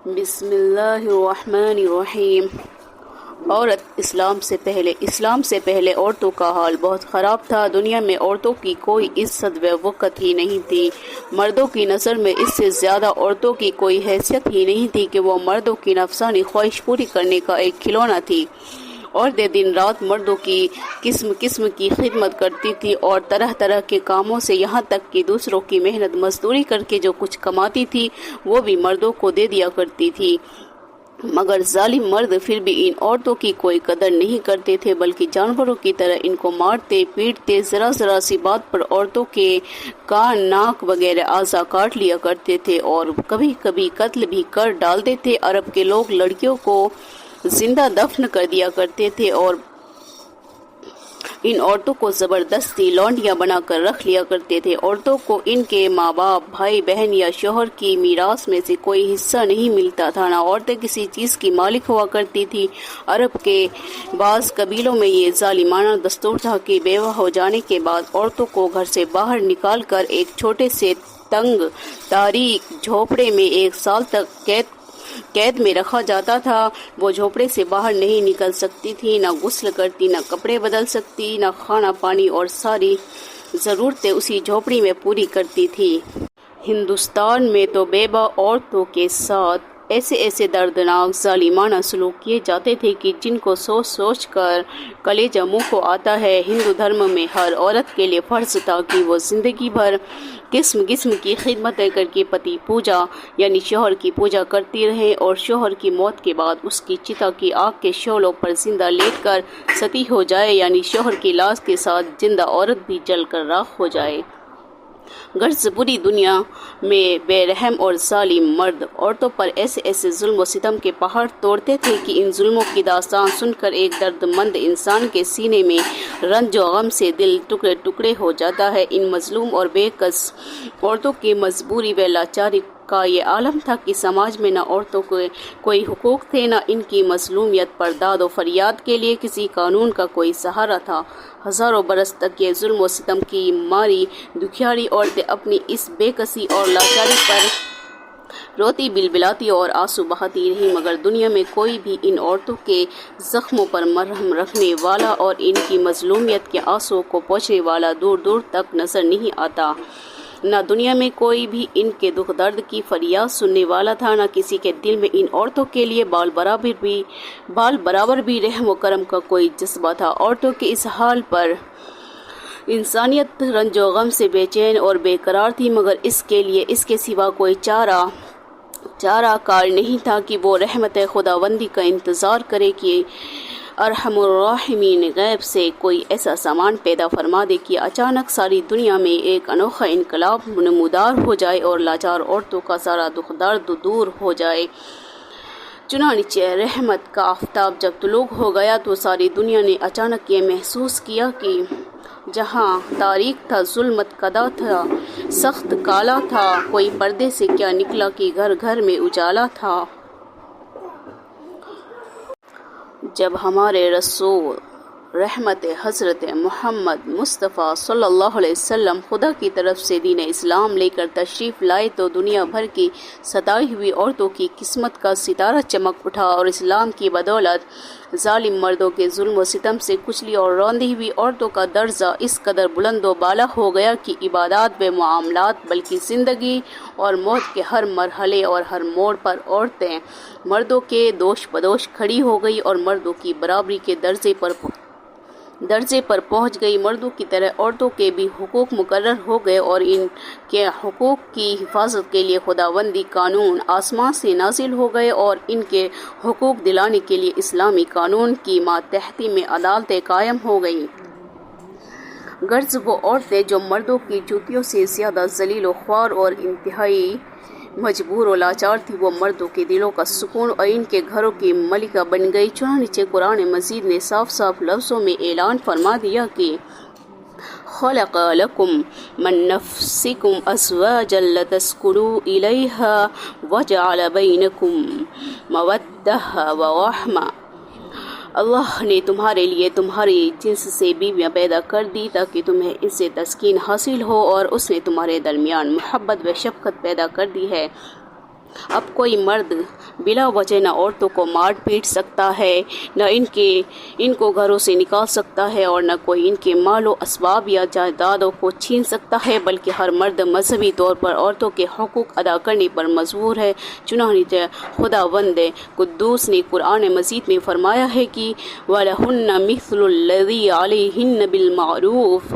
بسم اللہ الرحمن الرحیم۔ عورت اسلام سے پہلے عورتوں کا حال بہت خراب تھا۔ دنیا میں عورتوں کی کوئی عزت و وقت ہی نہیں تھی۔ مردوں کی نظر میں اس سے زیادہ عورتوں کی کوئی حیثیت ہی نہیں تھی کہ وہ مردوں کی نفسانی خواہش پوری کرنے کا ایک کھلونا تھی۔ عورتیں دن رات مردوں کی قسم کی خدمت کرتی تھی اور طرح طرح کے کاموں سے، یہاں تک کہ دوسروں کی محنت مزدوری کر کے جو کچھ کماتی تھی وہ بھی مردوں کو دے دیا کرتی تھی۔ مگر ظالم مرد پھر بھی ان عورتوں کی کوئی قدر نہیں کرتے تھے، بلکہ جانوروں کی طرح ان کو مارتے پیٹتے، ذرا سی بات پر عورتوں کے کان، ناک وغیرہ اعضاء کاٹ لیا کرتے تھے اور کبھی کبھی قتل بھی کر ڈالتے تھے۔ عرب کے لوگ لڑکیوں کو زندہ دفن کر دیا کرتے تھے اور ان عورتوں کو زبردستی لونڈیاں بنا کر رکھ لیا کرتے تھے۔ عورتوں کو ان کے ماں باپ، بھائی بہن یا شوہر کی میراث میں سے کوئی حصہ نہیں ملتا تھا، نہ عورتیں کسی چیز کی مالک ہوا کرتی تھی۔ عرب کے بعض قبیلوں میں یہ ظالمانہ دستور تھا کہ بیوہ ہو جانے کے بعد عورتوں کو گھر سے باہر نکال کر ایک چھوٹے سے تنگ تاریک جھونپڑے میں 1 سال تک قید میں رکھا جاتا تھا۔ وہ جھونپڑے سے باہر نہیں نکل سکتی تھی، نہ غسل کرتی، نہ کپڑے بدل سکتی، نہ کھانا پانی اور ساری ضرورتیں اسی جھونپڑی میں پوری کرتی تھی۔ ہندوستان میں تو بیوہ عورتوں کے ساتھ ایسے دردناک ظالمانہ سلوک کیے جاتے تھے کہ جن کو سوچ کر کلیجہ منہ کو آتا ہے۔ ہندو دھرم میں ہر عورت کے لیے فرض تھا کہ وہ زندگی بھر قسم کی خدمتیں کر کے پتی پوجا یعنی شوہر کی پوجا کرتی رہے اور شوہر کی موت کے بعد اس کی چتا کی آگ کے شعلوں پر زندہ لیٹ کر ستی ہو جائے، یعنی شوہر کی لاش کے ساتھ زندہ عورت بھی جل کر راکھ ہو جائے۔ غرض پوری دنیا میں بے رحم اور ظالم مرد عورتوں پر ایسے ظلم و ستم کے پہاڑ توڑتے تھے کہ ان ظلموں کی داستان سن کر ایک درد مند انسان کے سینے میں رنج و غم سے دل ٹکڑے ہو جاتا ہے۔ ان مظلوم اور بے کس عورتوں کی مجبوری و لاچاری کا یہ عالم تھا کہ سماج میں نہ عورتوں کو کوئی حقوق تھے، نہ ان کی مظلومیت پر داد و فریاد کے لیے کسی قانون کا کوئی سہارا تھا۔ ہزاروں برس تک یہ ظلم و ستم کی ماری دکھیاری عورتیں اپنی اس بے کسی اور لاچاری پر روتی بلبلاتی اور آنسو بہاتی رہی، مگر دنیا میں کوئی بھی ان عورتوں کے زخموں پر مرہم رکھنے والا اور ان کی مظلومیت کے آنسو کو پوچھنے والا دور دور تک نظر نہیں آتا۔ نہ دنیا میں کوئی بھی ان کے دکھ درد کی فریاد سننے والا تھا، نہ کسی کے دل میں ان عورتوں کے لیے بال برابر بھی رحم و کرم کا کوئی جذبہ تھا۔ عورتوں کے اس حال پر انسانیت رنج و غم سے بے چین اور بے قرار تھی، مگر اس کے سوا کوئی چارہ کار نہیں تھا کہ وہ رحمت خداوندی کا انتظار کرے کہ ارحم الراحمین غیب سے کوئی ایسا سامان پیدا فرما دے کہ اچانک ساری دنیا میں ایک انوکھا انقلاب نمودار ہو جائے اور لاچار عورتوں کا سارا دکھ درد دور ہو جائے۔ چنانچہ رحمت کا آفتاب جب طلوع ہو گیا تو ساری دنیا نے اچانک یہ محسوس کیا کہ جہاں تاریک تھا، ظلمت کدا تھا، سخت کالا تھا، کوئی پردے سے کیا نکلا کہ گھر گھر میں اجالا تھا۔ جب ہمارے رسول رحمت حضرت محمد مصطفیٰ صلی اللہ علیہ وسلم خدا کی طرف سے دین اسلام لے کر تشریف لائے تو دنیا بھر کی ستائی ہوئی عورتوں کی قسمت کا ستارہ چمک اٹھا اور اسلام کی بدولت ظالم مردوں کے ظلم و ستم سے کچلی اور روندی ہوئی عورتوں کا درجہ اس قدر بلند و بالا ہو گیا کہ عبادات و معاملات بلکہ زندگی اور موت کے ہر مرحلے اور ہر موڑ پر عورتیں مردوں کے دوش بدوش کھڑی ہو گئی اور مردوں کی برابری کے درجے پر پہنچ گئی۔ مردوں کی طرح عورتوں کے بھی حقوق مقرر ہو گئے اور ان کے حقوق کی حفاظت کے لیے خداوندی قانون آسمان سے نازل ہو گئے اور ان کے حقوق دلانے کے لیے اسلامی قانون کی ماتحتی میں عدالتیں قائم ہو گئیں۔ غرض وہ عورتیں جو مردوں کی جوتیوں سے زیادہ ذلیل و خوار اور انتہائی مجبور و لاچار تھی، وہ مردوں کے دلوں کا سکون اور ان کے گھروں کی ملکہ بن گئی۔ چنانچہ قرآن مجید نے صاف لفظوں میں اعلان فرما دیا کہ خلق لکم من نفسکم ازواجا لتسکنوا الیہا وجعل بینکم مودہ ورحمہ۔ اللہ نے تمہارے لیے تمہاری جنس سے بیویاں پیدا کر دی تاکہ تمہیں ان سے تسکین حاصل ہو، اور اس نے تمہارے درمیان محبت و شفقت پیدا کر دی ہے۔ اب کوئی مرد بلا وجہ نہ عورتوں کو مار پیٹ سکتا ہے، نہ ان کو گھروں سے نکال سکتا ہے، اور نہ کوئی ان کے مال و اسباب یا جائیدادوں کو چھین سکتا ہے، بلکہ ہر مرد مذہبی طور پر عورتوں کے حقوق ادا کرنے پر مجبور ہے۔ چنانچہ خداوند قدوس نے قرآن مجید میں فرمایا ہے کہ وَلَهُنَّ مِثْلُ الَّذِي عَلَيْهِنَّ بِالْمَعْرُوفِ،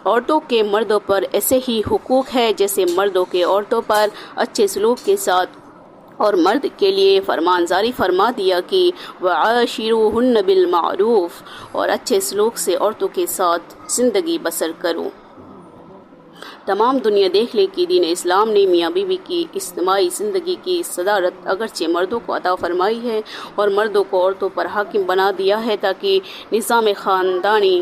عورتوں کے مردوں پر ایسے ہی حقوق ہے جیسے مردوں کے عورتوں پر اچھے سلوک کے ساتھ، اور مرد کے لیے فرمان جاری فرما دیا کہ وَعَاشِرُوهُنَّ بِالْمَعْرُوفِ، اور اچھے سلوک سے عورتوں کے ساتھ زندگی بسر کرو۔ تمام دنیا دیکھ لے کہ دین اسلام نے میاں بیوی کی اجتماعی زندگی کی صدارت اگرچہ مردوں کو عطا فرمائی ہے، اور مردوں کو عورتوں پر حاکم بنا دیا ہے تاکہ نظام خاندانی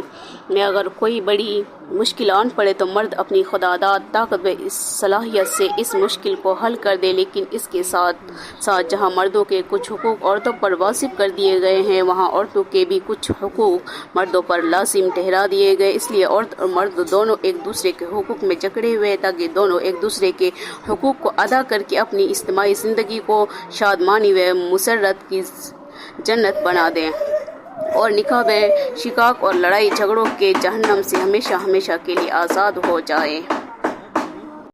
میں اگر کوئی بڑی مشکل آن پڑے تو مرد اپنی خودداد طاقت و صلاحیت سے اس مشکل کو حل کر دے، لیکن اس کے ساتھ ساتھ جہاں مردوں کے کچھ حقوق عورتوں پر واجب کر دیے گئے ہیں، وہاں عورتوں کے بھی کچھ حقوق مردوں پر لازم ٹھہرا دیے گئے۔ اس لیے عورت اور مرد دونوں ایک دوسرے کے حقوق میں جکڑے ہوئے تاکہ دونوں ایک دوسرے کے حقوق کو ادا کر کے اپنی اجتماعی زندگی کو شادمانی و مسرت کی جنت بنا دیں، اور نکاح شقاق اور لڑائی جھگڑوں کے جہنم سے ہمیشہ ہمیشہ کے لیے آزاد ہو جائے۔